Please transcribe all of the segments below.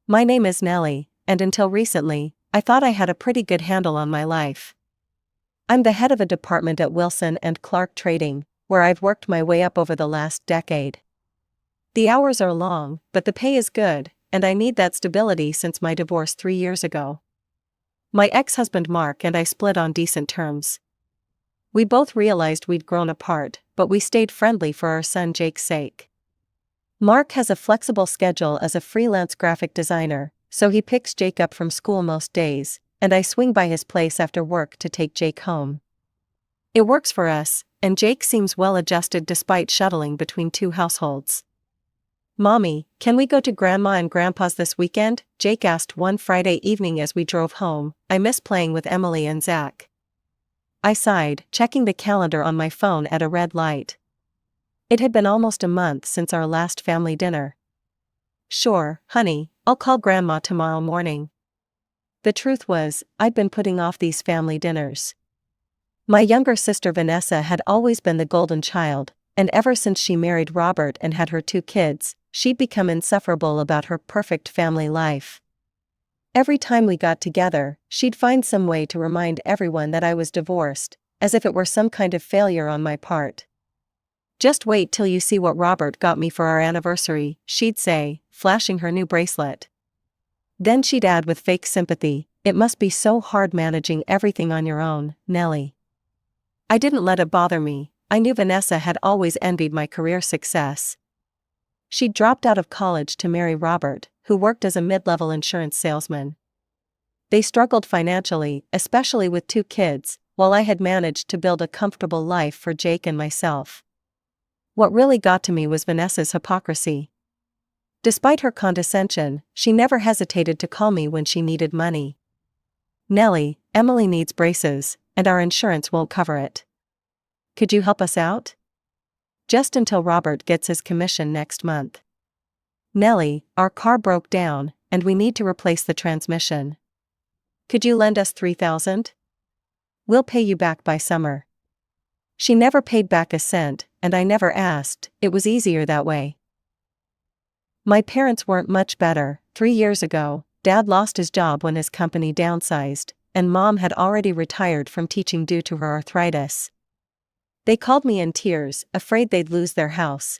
My name is Nellie, and until recently, I thought I had a pretty good handle on my life. I'm the head of a department at Wilson and Clark Trading, where I've worked my way up over the last decade. The hours are long, but the pay is good, and I need that stability since my divorce 3 years ago. My ex-husband Mark and I split on decent terms. We both realized we'd grown apart, but we stayed friendly for our son Jake's sake. Mark has a flexible schedule as a freelance graphic designer, so he picks Jake up from school most days, and I swing by his place after work to take Jake home. It works for us, and Jake seems well adjusted despite shuttling between two households. "Mommy, can we go to Grandma and Grandpa's this weekend?" Jake asked one Friday evening as we drove home. "I miss playing with Emily and Zach." I sighed, checking the calendar on my phone at a red light. It had been almost a month since our last family dinner. "Sure, honey, I'll call Grandma tomorrow morning." The truth was, I'd been putting off these family dinners. My younger sister Vanessa had always been the golden child, and ever since she married Robert and had her 2 kids, she'd become insufferable about her perfect family life. Every time we got together, she'd find some way to remind everyone that I was divorced, as if it were some kind of failure on my part. "Just wait till you see what Robert got me for our anniversary," she'd say, flashing her new bracelet. Then she'd add with fake sympathy, "It must be so hard managing everything on your own, Nellie." I didn't let it bother me. I knew Vanessa had always envied my career success. She'd dropped out of college to marry Robert, who worked as a mid-level insurance salesman. They struggled financially, especially with 2 kids, while I had managed to build a comfortable life for Jake and myself. What really got to me was Vanessa's hypocrisy. Despite her condescension, she never hesitated to call me when she needed money. "Nellie, Emily needs braces, and our insurance won't cover it. Could you help us out? Just until Robert gets his commission next month." "Nellie, our car broke down, and we need to replace the transmission. Could you lend us $3,000? We'll pay you back by summer." She never paid back a cent, and I never asked. It was easier that way. My parents weren't much better. 3 years ago, Dad lost his job when his company downsized, and Mom had already retired from teaching due to her arthritis. They called me in tears, afraid they'd lose their house.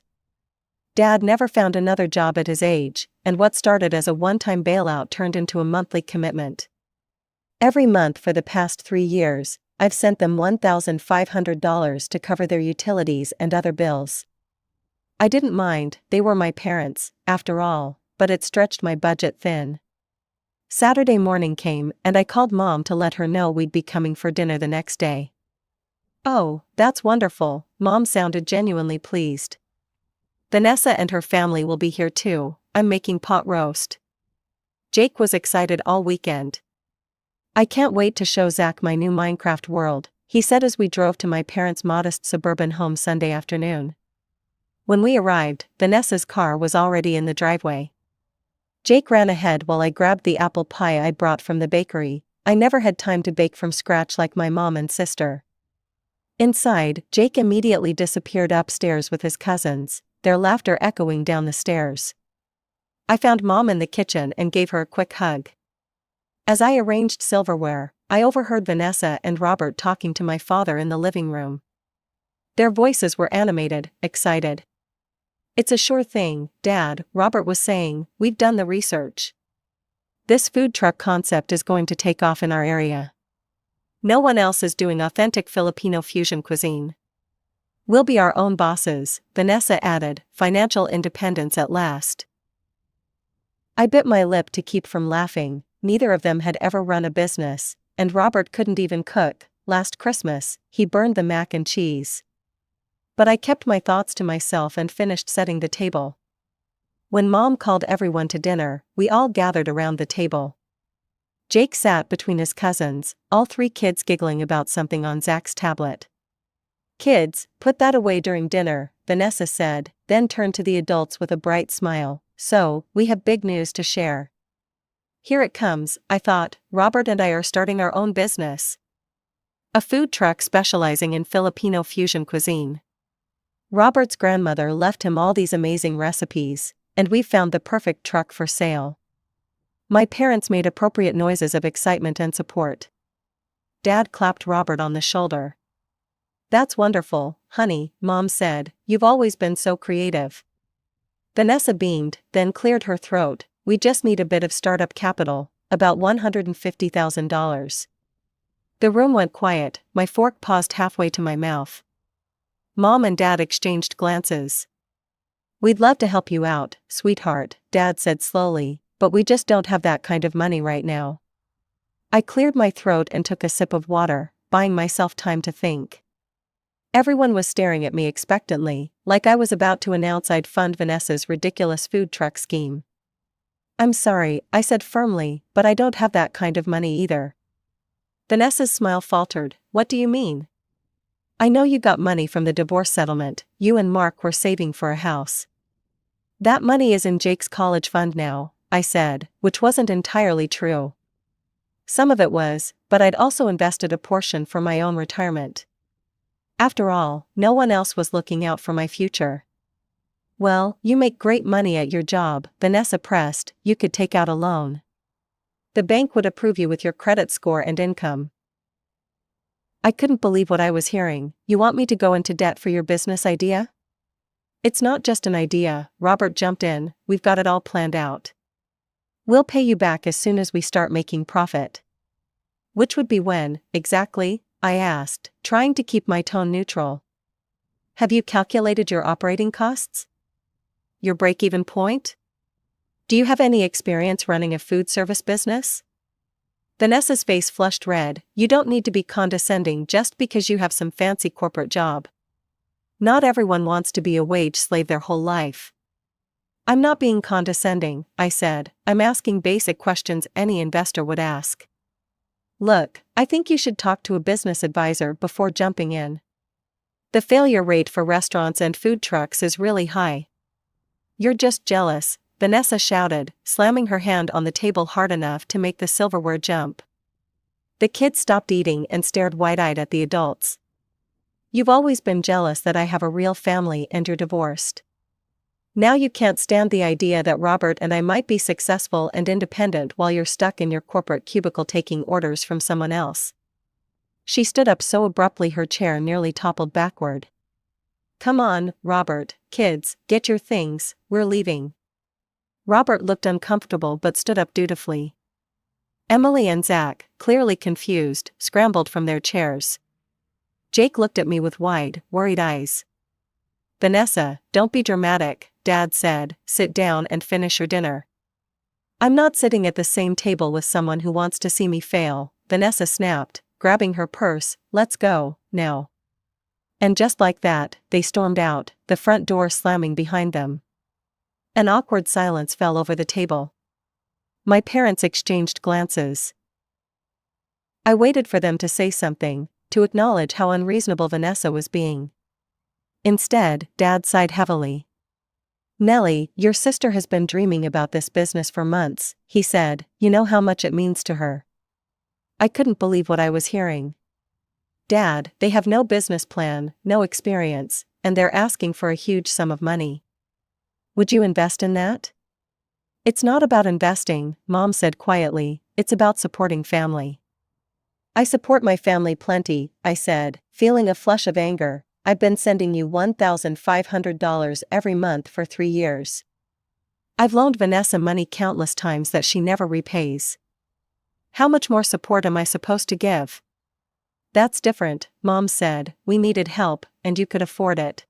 Dad never found another job at his age, and what started as a one-time bailout turned into a monthly commitment. Every month for the past 3 years, I've sent them $1,500 to cover their utilities and other bills. I didn't mind, they were my parents, after all, but it stretched my budget thin. Saturday morning came, and I called Mom to let her know we'd be coming for dinner the next day. "Oh, that's wonderful," Mom sounded genuinely pleased. "Vanessa and her family will be here too. I'm making pot roast." Jake was excited all weekend. "I can't wait to show Zach my new Minecraft world," he said as we drove to my parents' modest suburban home Sunday afternoon. When we arrived, Vanessa's car was already in the driveway. Jake ran ahead while I grabbed the apple pie I'd brought from the bakery. I never had time to bake from scratch like my mom and sister. Inside, Jake immediately disappeared upstairs with his cousins, their laughter echoing down the stairs. I found Mom in the kitchen and gave her a quick hug. As I arranged silverware, I overheard Vanessa and Robert talking to my father in the living room. Their voices were animated, excited. "It's a sure thing, Dad," Robert was saying, "we've done the research. This food truck concept is going to take off in our area. No one else is doing authentic Filipino fusion cuisine. We'll be our own bosses," Vanessa added, financial independence at last. I bit my lip to keep from laughing. Neither of them had ever run a business, and Robert couldn't even cook. Last Christmas, he burned the mac and cheese. But I kept my thoughts to myself and finished setting the table. When Mom called everyone to dinner, we all gathered around the table. Jake sat between his cousins, all 3 kids giggling about something on Zach's tablet. "Kids, put that away during dinner," Vanessa said, then turned to the adults with a bright smile. "So, we have big news to share." Here it comes, I thought. Robert and I are starting our own business. A food truck specializing in Filipino fusion cuisine. Robert's grandmother left him all these amazing recipes, and we found the perfect truck for sale. My parents made appropriate noises of excitement and support. Dad clapped Robert on the shoulder. "That's wonderful, honey," Mom said. "You've always been so creative." Vanessa beamed, then cleared her throat. "We just need a bit of startup capital, about $150,000. The room went quiet, my fork paused halfway to my mouth. Mom and Dad exchanged glances. "We'd love to help you out, sweetheart," Dad said slowly, "but we just don't have that kind of money right now." I cleared my throat and took a sip of water, buying myself time to think. Everyone was staring at me expectantly, like I was about to announce I'd fund Vanessa's ridiculous food truck scheme. "I'm sorry," I said firmly, "but I don't have that kind of money either." Vanessa's smile faltered. "What do you mean?" "I know you got money from the divorce settlement. You and Mark were saving for a house." "That money is in Jake's college fund now," I said, which wasn't entirely true. Some of it was, but I'd also invested a portion for my own retirement. After all, no one else was looking out for my future. "Well, you make great money at your job," Vanessa pressed. "You could take out a loan. The bank would approve you with your credit score and income." I couldn't believe what I was hearing. "You want me to go into debt for your business idea?" "It's not just an idea," Robert jumped in, "we've got it all planned out. We'll pay you back as soon as we start making profit." "Which would be when, exactly?" I asked, trying to keep my tone neutral. "Have you calculated your operating costs? Your break-even point? Do you have any experience running a food service business?" Vanessa's face flushed red. "You don't need to be condescending just because you have some fancy corporate job. Not everyone wants to be a wage slave their whole life." "I'm not being condescending," I said. "I'm asking basic questions any investor would ask. Look, I think you should talk to a business advisor before jumping in. The failure rate for restaurants and food trucks is really high." "You're just jealous," Vanessa shouted, slamming her hand on the table hard enough to make the silverware jump. The kids stopped eating and stared wide-eyed at the adults. "You've always been jealous that I have a real family and you're divorced. Now you can't stand the idea that Robert and I might be successful and independent while you're stuck in your corporate cubicle taking orders from someone else." She stood up so abruptly her chair nearly toppled backward. "Come on, Robert, kids, get your things, we're leaving." Robert looked uncomfortable but stood up dutifully. Emily and Zach, clearly confused, scrambled from their chairs. Jake looked at me with wide, worried eyes. "Vanessa, don't be dramatic," Dad said. "Sit down and finish your dinner." "I'm not sitting at the same table with someone who wants to see me fail," Vanessa snapped, grabbing her purse. "Let's go, now." And just like that, they stormed out, the front door slamming behind them. An awkward silence fell over the table. My parents exchanged glances. I waited for them to say something, to acknowledge how unreasonable Vanessa was being. Instead, Dad sighed heavily. "Nellie, your sister has been dreaming about this business for months," he said. "You know how much it means to her." I couldn't believe what I was hearing. "Dad, they have no business plan, no experience, and they're asking for a huge sum of money. Would you invest in that?" "It's not about investing," Mom said quietly, "it's about supporting family." "I support my family plenty," I said, feeling a flush of anger. "I've been sending you $1,500 every month for 3 years. I've loaned Vanessa money countless times that she never repays. How much more support am I supposed to give?" "That's different," Mom said. "We needed help, and you could afford it.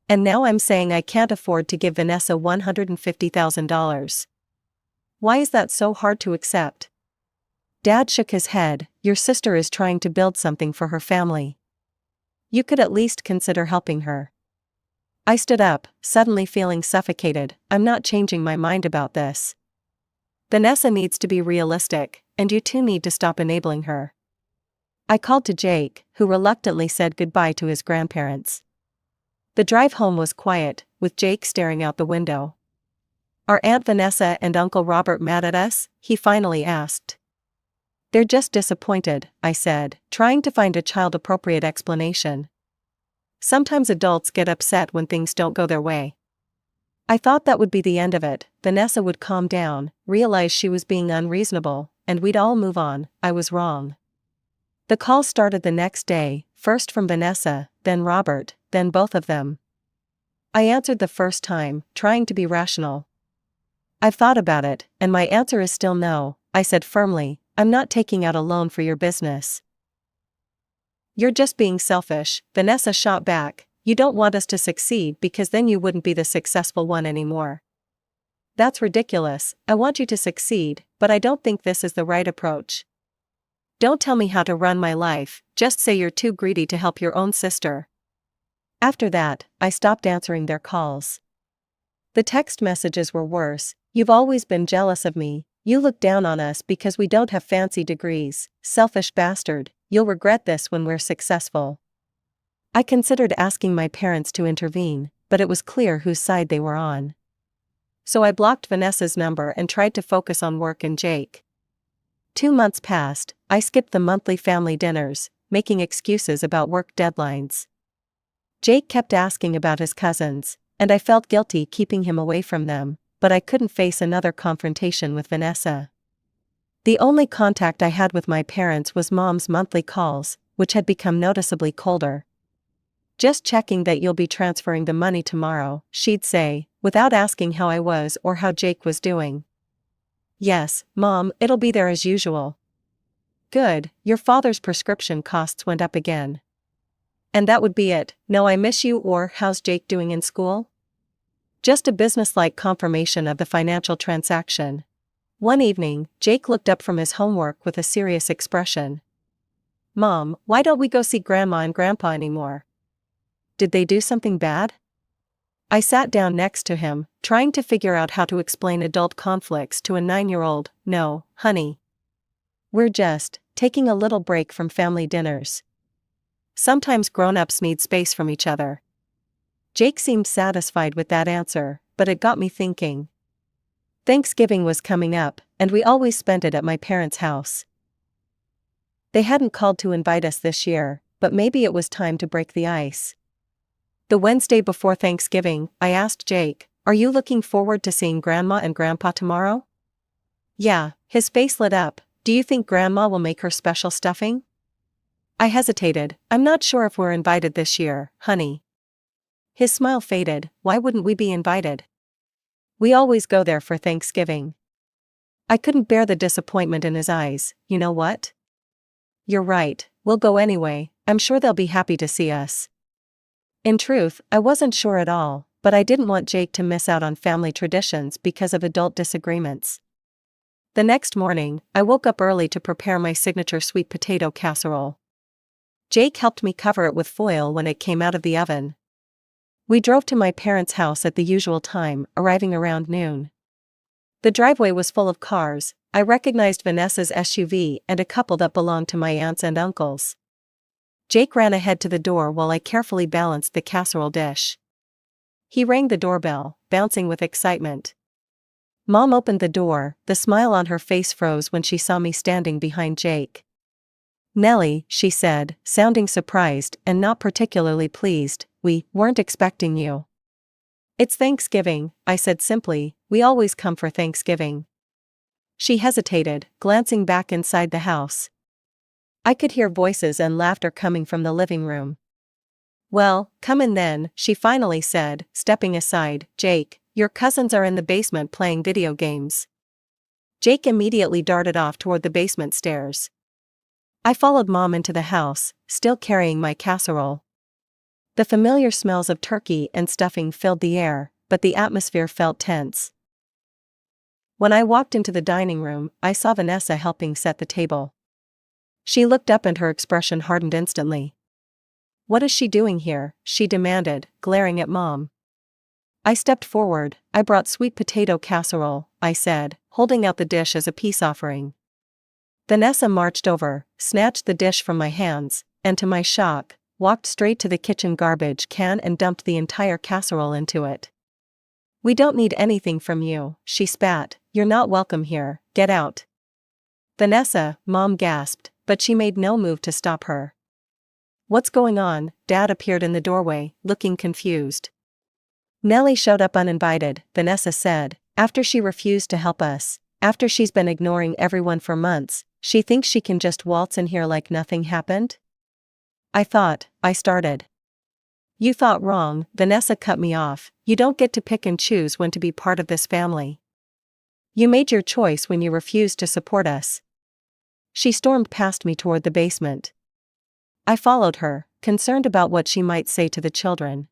And now I'm saying I can't afford to give Vanessa $150,000. Why is that so hard to accept?" Dad shook his head. "Your sister is trying to build something for her family. You could at least consider helping her." I stood up, suddenly feeling suffocated. "I'm not changing my mind about this. Vanessa needs to be realistic, and you two need to stop enabling her." I called to Jake, who reluctantly said goodbye to his grandparents. The drive home was quiet, with Jake staring out the window. "Are Aunt Vanessa and Uncle Robert mad at us?" he finally asked. "They're just disappointed," I said, trying to find a child-appropriate explanation. Sometimes adults get upset when things don't go their way. I thought that would be the end of it. Vanessa would calm down, realize she was being unreasonable, and we'd all move on. I was wrong. The call started the next day, first from Vanessa, then Robert, then both of them. I answered the first time, trying to be rational. "I've thought about it, and my answer is still no," I said firmly. "I'm not taking out a loan for your business." "You're just being selfish," Vanessa shot back. "You don't want us to succeed because then you wouldn't be the successful one anymore." "That's ridiculous. I want you to succeed, but I don't think this is the right approach. Don't tell me how to run my life, just say you're too greedy to help your own sister." After that, I stopped answering their calls. The text messages were worse. "You've always been jealous of me. You look down on us because we don't have fancy degrees. Selfish bastard, you'll regret this when we're successful." I considered asking my parents to intervene, but it was clear whose side they were on. So I blocked Vanessa's number and tried to focus on work and Jake. 2 months passed. I skipped the monthly family dinners, making excuses about work deadlines. Jake kept asking about his cousins, and I felt guilty keeping him away from them, but I couldn't face another confrontation with Vanessa. The only contact I had with my parents was Mom's monthly calls, which had become noticeably colder. "Just checking that you'll be transferring the money tomorrow," she'd say, without asking how I was or how Jake was doing. "Yes, Mom, it'll be there as usual." "Good, your father's prescription costs went up again." And that would be it. "No, I miss you," or "How's Jake doing in school?" Just a businesslike confirmation of the financial transaction. One evening, Jake looked up from his homework with a serious expression. "Mom, why don't we go see Grandma and Grandpa anymore? Did they do something bad?" I sat down next to him, trying to figure out how to explain adult conflicts to a 9-year-old. "No, honey. We're just taking a little break from family dinners. Sometimes grown-ups need space from each other." Jake seemed satisfied with that answer, but it got me thinking. Thanksgiving was coming up, and we always spent it at my parents' house. They hadn't called to invite us this year, but maybe it was time to break the ice. The Wednesday before Thanksgiving, I asked Jake, "Are you looking forward to seeing Grandma and Grandpa tomorrow?" "Yeah," his face lit up. "Do you think Grandma will make her special stuffing?" I hesitated. "I'm not sure if we're invited this year, honey." His smile faded. "Why wouldn't we be invited? We always go there for Thanksgiving." I couldn't bear the disappointment in his eyes. "You know what? You're right, we'll go anyway. I'm sure they'll be happy to see us." In truth, I wasn't sure at all, but I didn't want Jake to miss out on family traditions because of adult disagreements. The next morning, I woke up early to prepare my signature sweet potato casserole. Jake helped me cover it with foil when it came out of the oven. We drove to my parents' house at the usual time, arriving around noon. The driveway was full of cars. I recognized Vanessa's SUV and a couple that belonged to my aunts and uncles. Jake ran ahead to the door while I carefully balanced the casserole dish. He rang the doorbell, bouncing with excitement. Mom opened the door. The smile on her face froze when she saw me standing behind Jake. "Nellie," she said, sounding surprised and not particularly pleased, "we weren't expecting you." "It's Thanksgiving," I said simply. "We always come for Thanksgiving." She hesitated, glancing back inside the house. I could hear voices and laughter coming from the living room. "Well, come in then," she finally said, stepping aside. "Jake, your cousins are in the basement playing video games." Jake immediately darted off toward the basement stairs. I followed Mom into the house, still carrying my casserole. The familiar smells of turkey and stuffing filled the air, but the atmosphere felt tense. When I walked into the dining room, I saw Vanessa helping set the table. She looked up and her expression hardened instantly. "What is she doing here?" she demanded, glaring at Mom. I stepped forward. "I brought sweet potato casserole," I said, holding out the dish as a peace offering. Vanessa marched over, snatched the dish from my hands, and to my shock, walked straight to the kitchen garbage can and dumped the entire casserole into it. "We don't need anything from you," she spat. "You're not welcome here, get out." "Vanessa," Mom gasped, but she made no move to stop her. "What's going on?" Dad appeared in the doorway, looking confused. Nellie showed up uninvited, Vanessa said, after she refused to help us. After she's been ignoring everyone for months, she thinks she can just waltz in here like nothing happened? I started. You thought wrong, Vanessa cut me off. You don't get to pick and choose when to be part of this family. You made your choice when you refused to support us. She stormed past me toward the basement. I followed her, concerned about what she might say to the children.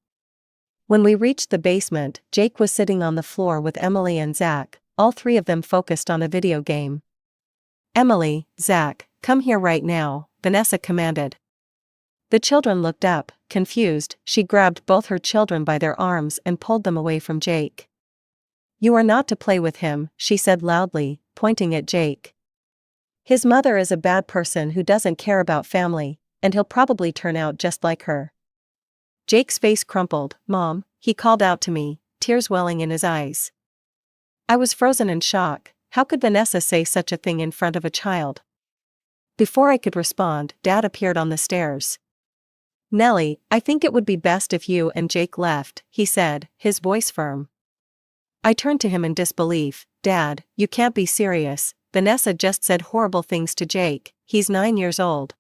When we reached the basement, Jake was sitting on the floor with Emily and Zach, all three of them focused on a video game. Emily, Zach, come here right now, Vanessa commanded. The children looked up, confused. She grabbed both her children by their arms and pulled them away from Jake. You are not to play with him, she said loudly, pointing at Jake. His mother is a bad person who doesn't care about family, and he'll probably turn out just like her. Jake's face crumpled. Mom, he called out to me, tears welling in his eyes. I was frozen in shock. How could Vanessa say such a thing in front of a child? Before I could respond, Dad appeared on the stairs. Nellie, I think it would be best if you and Jake left, he said, his voice firm. I turned to him in disbelief. Dad, you can't be serious. Vanessa just said horrible things to Jake. He's 9 years old.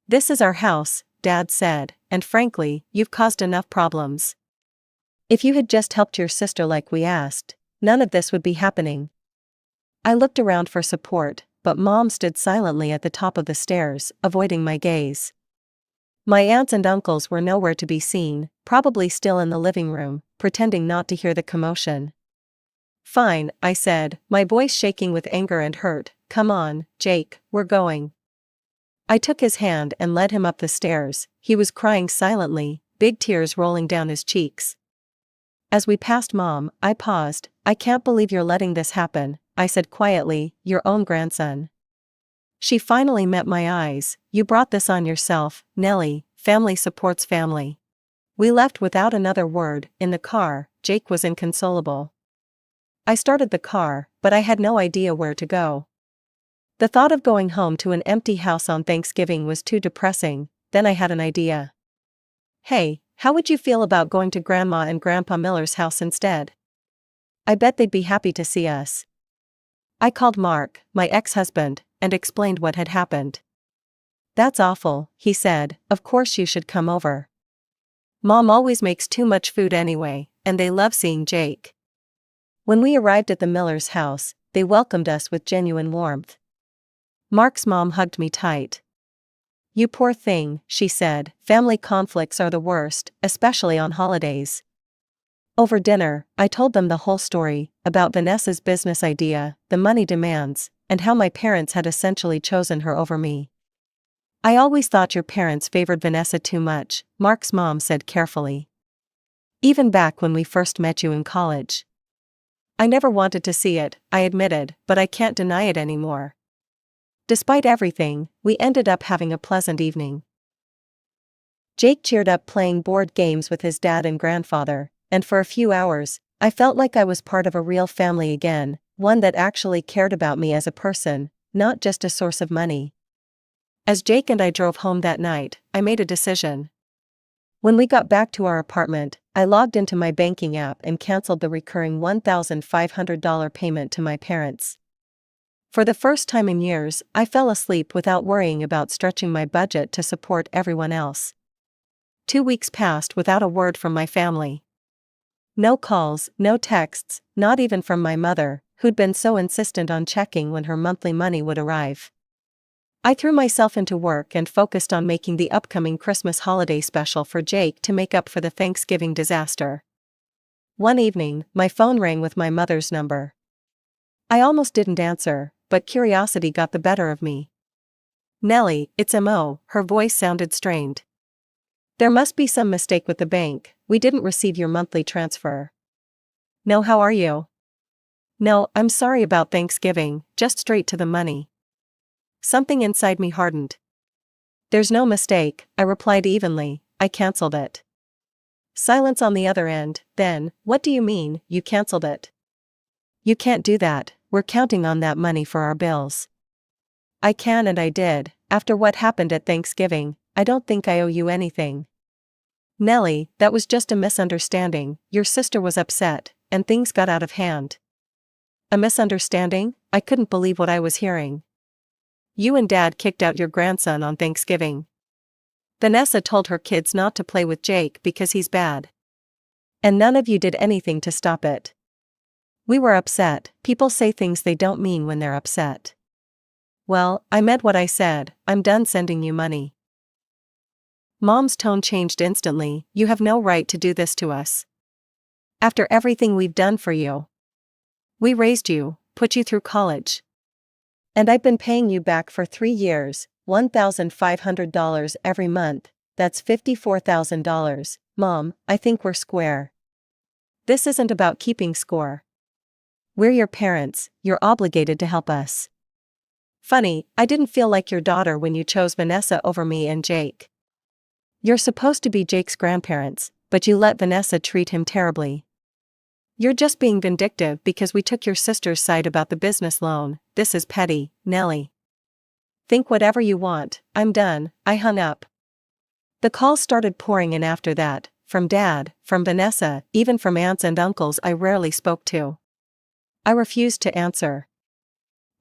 This is our house, Dad said, and frankly, you've caused enough problems. If you had just helped your sister like we asked, none of this would be happening. I looked around for support, but Mom stood silently at the top of the stairs, avoiding my gaze. My aunts and uncles were nowhere to be seen, probably still in the living room, pretending not to hear the commotion. Fine, I said, my voice shaking with anger and hurt. Come on, Jake, we're going. I took his hand and led him up the stairs. He was crying silently, big tears rolling down his cheeks. As we passed Mom, I paused. I can't believe you're letting this happen, I said quietly, your own grandson. She finally met my eyes. You brought this on yourself, Nellie. Family supports family. We left without another word. In the car, Jake was inconsolable. I started the car, but I had no idea where to go. The thought of going home to an empty house on Thanksgiving was too depressing. Then I had an idea. Hey, how would you feel about going to Grandma and Grandpa Miller's house instead? I bet they'd be happy to see us. I called Mark, my ex-husband, and explained what had happened. That's awful, he said, of course you should come over. Mom always makes too much food anyway, and they love seeing Jake. When we arrived at the Miller's house, they welcomed us with genuine warmth. Mark's mom hugged me tight. You poor thing, she said, family conflicts are the worst, especially on holidays. Over dinner, I told them the whole story, about Vanessa's business idea, the money demands, and how my parents had essentially chosen her over me. I always thought your parents favored Vanessa too much, Mark's mom said carefully. Even back when we first met you in college. I never wanted to see it, I admitted, but I can't deny it anymore. Despite everything, we ended up having a pleasant evening. Jake cheered up playing board games with his dad and grandfather, and for a few hours, I felt like I was part of a real family again, one that actually cared about me as a person, not just a source of money. As Jake and I drove home that night, I made a decision. When we got back to our apartment, I logged into my banking app and canceled the recurring $1,500 payment to my parents. For the first time in years, I fell asleep without worrying about stretching my budget to support everyone else. 2 weeks passed without a word from my family. No calls, no texts, not even from my mother, who'd been so insistent on checking when her monthly money would arrive. I threw myself into work and focused on making the upcoming Christmas holiday special for Jake to make up for the Thanksgiving disaster. One evening, my phone rang with my mother's number. I almost didn't answer, but curiosity got the better of me. Nellie, it's Mo, her voice sounded strained. There must be some mistake with the bank, we didn't receive your monthly transfer. No, how are you? No, I'm sorry about Thanksgiving, just straight to the money. Something inside me hardened. There's no mistake, I replied evenly, I canceled it. Silence on the other end. Then, what do you mean, you canceled it? You can't do that, we're counting on that money for our bills. I can and I did. After what happened at Thanksgiving, I don't think I owe you anything. Nellie, that was just a misunderstanding. Your sister was upset, and things got out of hand. A misunderstanding? I couldn't believe what I was hearing. You and Dad kicked out your grandson on Thanksgiving. Vanessa told her kids not to play with Jake because he's bad. And none of you did anything to stop it. We were upset. People say things they don't mean when they're upset. Well, I meant what I said. I'm done sending you money. Mom's tone changed instantly. You have no right to do this to us. After everything we've done for you. We raised you, put you through college. And I've been paying you back for 3 years, $1,500 every month. That's $54,000. Mom, I think we're square. This isn't about keeping score. We're your parents, you're obligated to help us. Funny, I didn't feel like your daughter when you chose Vanessa over me and Jake. You're supposed to be Jake's grandparents, but you let Vanessa treat him terribly. You're just being vindictive because we took your sister's side about the business loan. This is petty, Nellie. Think whatever you want, I'm done. I hung up. The calls started pouring in after that, from Dad, from Vanessa, even from aunts and uncles I rarely spoke to. I refused to answer.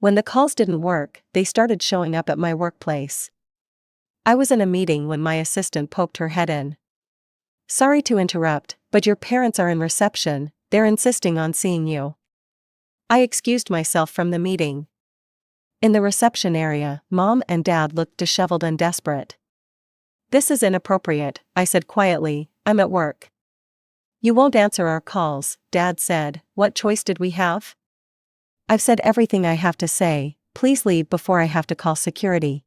When the calls didn't work, they started showing up at my workplace. I was in a meeting when my assistant poked her head in. Sorry to interrupt, but your parents are in reception, they're insisting on seeing you. I excused myself from the meeting. In the reception area, Mom and Dad looked disheveled and desperate. This is inappropriate, I said quietly, I'm at work. You won't answer our calls, Dad said. What choice did we have? I've said everything I have to say, please leave before I have to call security.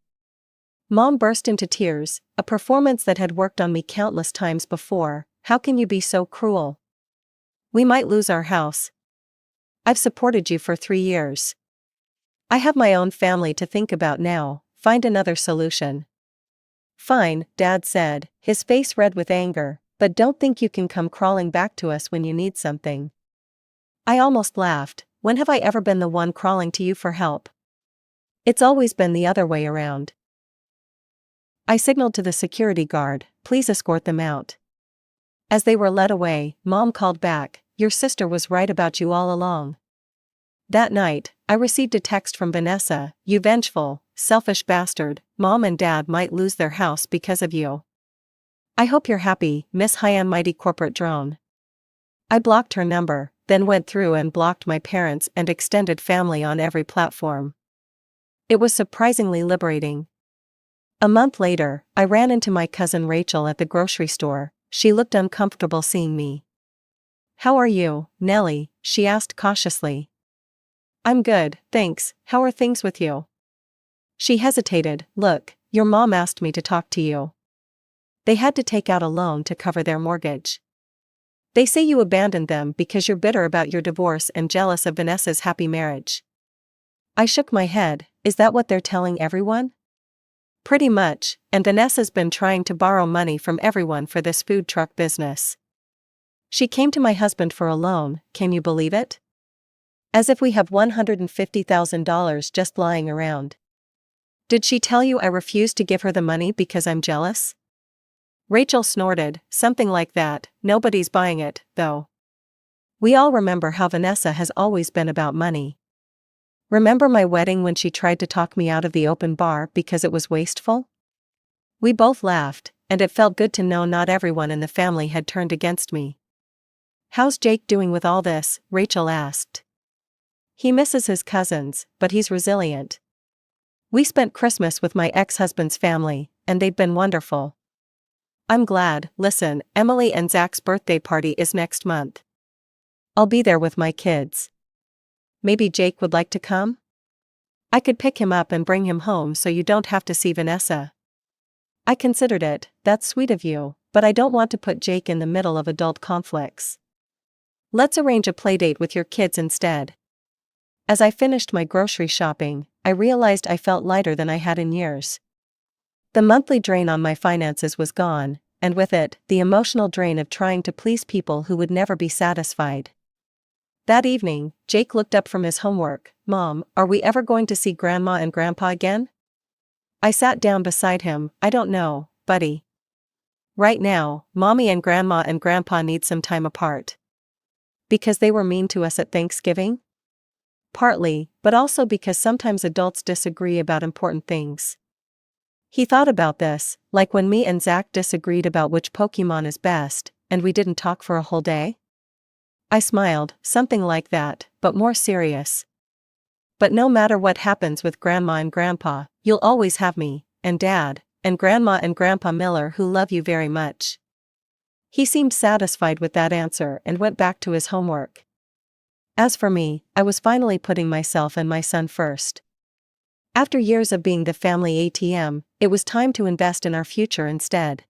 Mom burst into tears, a performance that had worked on me countless times before. How can you be so cruel? We might lose our house. I've supported you for 3 years. I have my own family to think about now, find another solution. Fine, Dad said, his face red with anger, but don't think you can come crawling back to us when you need something. I almost laughed. When have I ever been the one crawling to you for help? It's always been the other way around. I signaled to the security guard, please escort them out. As they were led away, Mom called back, your sister was right about you all along. That night, I received a text from Vanessa, you vengeful, selfish bastard, Mom and Dad might lose their house because of you. I hope you're happy, Miss High and Mighty Corporate Drone. I blocked her number, then went through and blocked my parents and extended family on every platform. It was surprisingly liberating. A month later, I ran into my cousin Rachel at the grocery store. She looked uncomfortable seeing me. How are you, Nellie? She asked cautiously. I'm good, thanks. How are things with you? She hesitated. Look, your mom asked me to talk to you. They had to take out a loan to cover their mortgage. They say you abandoned them because you're bitter about your divorce and jealous of Vanessa's happy marriage. I shook my head. Is that what they're telling everyone? Pretty much, and Vanessa's been trying to borrow money from everyone for this food truck business. She came to my husband for a loan, can you believe it? As if we have $150,000 just lying around. Did she tell you I refused to give her the money because I'm jealous? Rachel snorted, something like that. Nobody's buying it, though. We all remember how Vanessa has always been about money. Remember my wedding when she tried to talk me out of the open bar because it was wasteful? We both laughed, and it felt good to know not everyone in the family had turned against me. How's Jake doing with all this? Rachel asked. He misses his cousins, but he's resilient. We spent Christmas with my ex-husband's family, and they've been wonderful. I'm glad. Listen, Emily and Zach's birthday party is next month. I'll be there with my kids. Maybe Jake would like to come? I could pick him up and bring him home so you don't have to see Vanessa. I considered it. That's sweet of you, but I don't want to put Jake in the middle of adult conflicts. Let's arrange a playdate with your kids instead. As I finished my grocery shopping, I realized I felt lighter than I had in years. The monthly drain on my finances was gone, and with it, the emotional drain of trying to please people who would never be satisfied. That evening, Jake looked up from his homework. Mom, are we ever going to see Grandma and Grandpa again? I sat down beside him. I don't know, buddy. Right now, Mommy and Grandpa need some time apart. Because they were mean to us at Thanksgiving? Partly, but also because sometimes adults disagree about important things. He thought about this, like when me and Zach disagreed about which Pokemon is best, and we didn't talk for a whole day? I smiled, something like that, but more serious. But no matter what happens with Grandma and Grandpa, you'll always have me, and Dad, and Grandpa Miller who love you very much. He seemed satisfied with that answer and went back to his homework. As for me, I was finally putting myself and my son first. After years of being the family ATM, it was time to invest in our future instead.